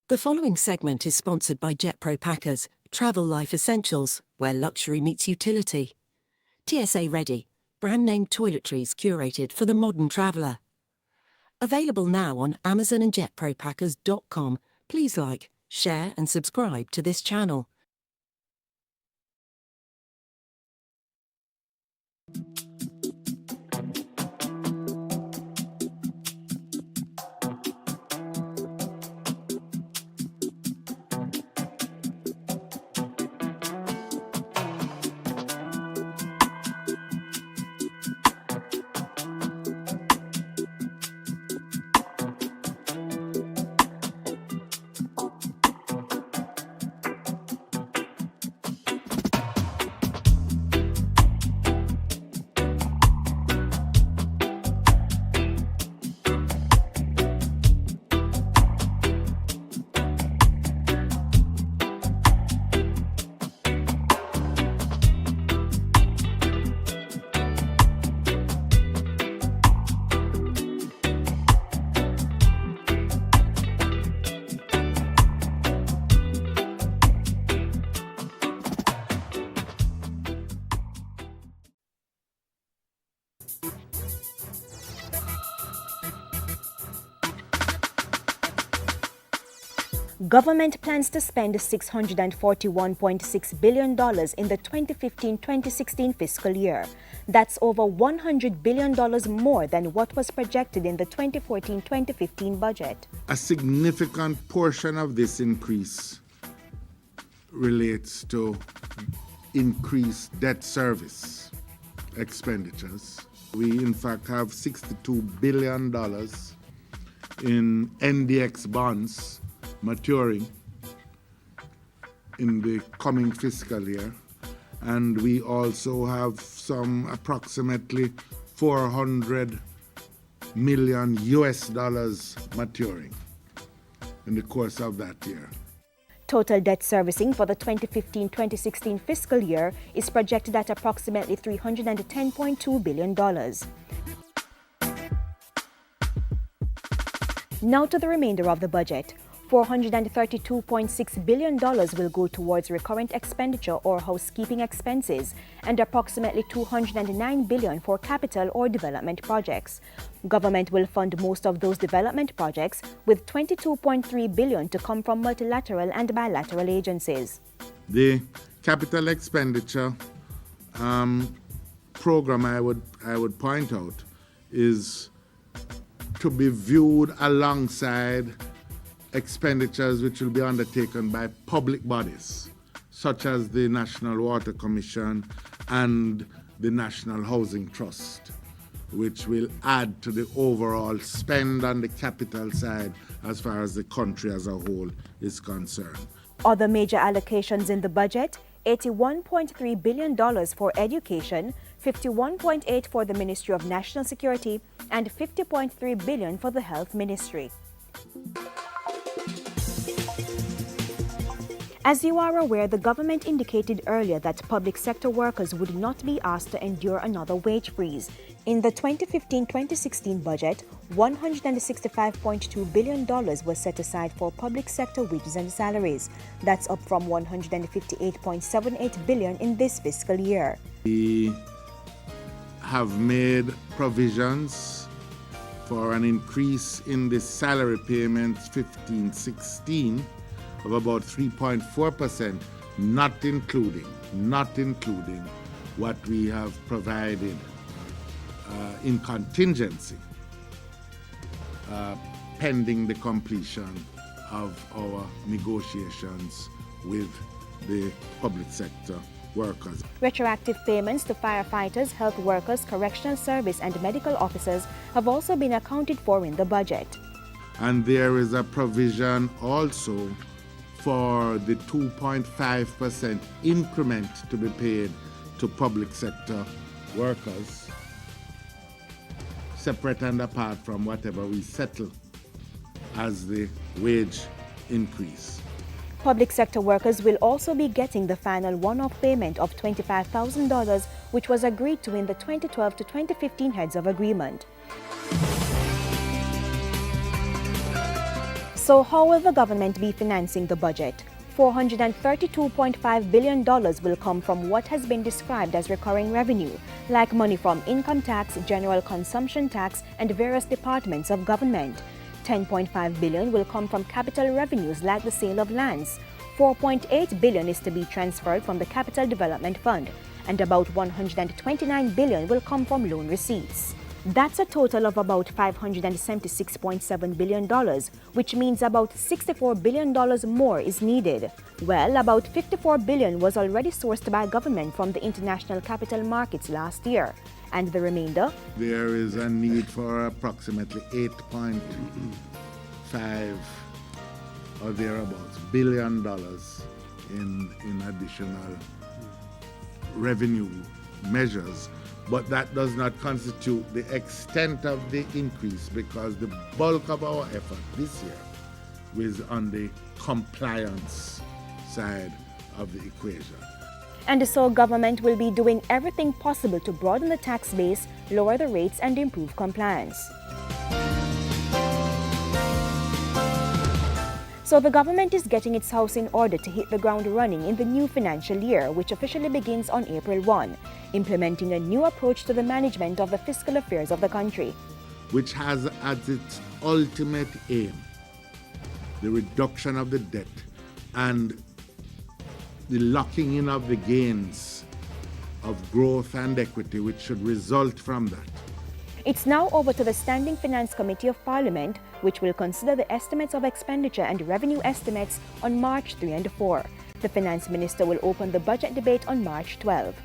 The following segment is sponsored by JetPro Packers, Travel Life Essentials, where luxury meets utility. TSA Ready, brand name toiletries curated for the modern traveller. Available now on Amazon and jetpropackers.com. Please like, share and subscribe to this channel. Government plans to spend $641.6 billion in the 2015-2016 fiscal year. That's over $100 billion more than what was projected in the 2014-2015 budget. A significant portion of this increase relates to increased debt service expenditures. We, in fact, have $62 billion in NDX bonds maturing in the coming fiscal year, and we also have some approximately $400 million maturing in the course of that year. Total debt servicing for the 2015-2016 fiscal year is projected at approximately $310.2 billion. Now to the remainder of the budget. $432.6 billion will go towards recurrent expenditure or housekeeping expenses, and approximately $209 billion for capital or development projects. Government will fund most of those development projects, with $22.3 billion to come from multilateral and bilateral agencies. The capital expenditure program I would point out is to be viewed alongside expenditures which will be undertaken by public bodies, such as the National Water Commission and the National Housing Trust, which will add to the overall spend on the capital side as far as the country as a whole is concerned. Other major allocations in the budget: $81.3 billion for education, $51.8 billion for the Ministry of National Security, and $50.3 billion for the Health Ministry. As you are aware, the government indicated earlier that public sector workers would not be asked to endure another wage freeze. In the 2015-2016 budget, $165.2 billion was set aside for public sector wages and salaries. That's up from $158.78 billion in this fiscal year. We have made provisions for an increase in the salary payments 15-16 of about 3.4%, not including what we have provided in contingency pending the completion of our negotiations with the public sector workers. Retroactive payments to firefighters, health workers, correctional service and medical officers have also been accounted for in the budget. And there is a provision also for the 2.5% increment to be paid to public sector workers, separate and apart from whatever we settle as the wage increase. Public sector workers will also be getting the final one-off payment of $25,000, which was agreed to in the 2012 to 2015 Heads of Agreement. So how will the government be financing the budget? $432.5 billion will come from what has been described as recurring revenue, like money from income tax, general consumption tax, and various departments of government. $10.5 billion will come from capital revenues like the sale of lands. $4.8 billion is to be transferred from the Capital Development Fund, and about $129 billion will come from loan receipts. That's a total of about $576.7 billion, which means about $64 billion more is needed. Well, about $54 billion was already sourced by government from the international capital markets last year. And the remainder? There is a need for approximately 8.5 or thereabouts $billion in additional revenue measures. But that does not constitute the extent of the increase, because the bulk of our effort this year was on the compliance side of the equation. And so government will be doing everything possible to broaden the tax base, lower the rates, and improve compliance. So the government is getting its house in order to hit the ground running in the new financial year, which officially begins on April 1, implementing a new approach to the management of the fiscal affairs of the country. Which has as its ultimate aim the reduction of the debt and the locking in of the gains of growth and equity, which should result from that. It's now over to the Standing Finance Committee of Parliament, which will consider the estimates of expenditure and revenue estimates on March 3 and 4. The Finance Minister will open the budget debate on March 12.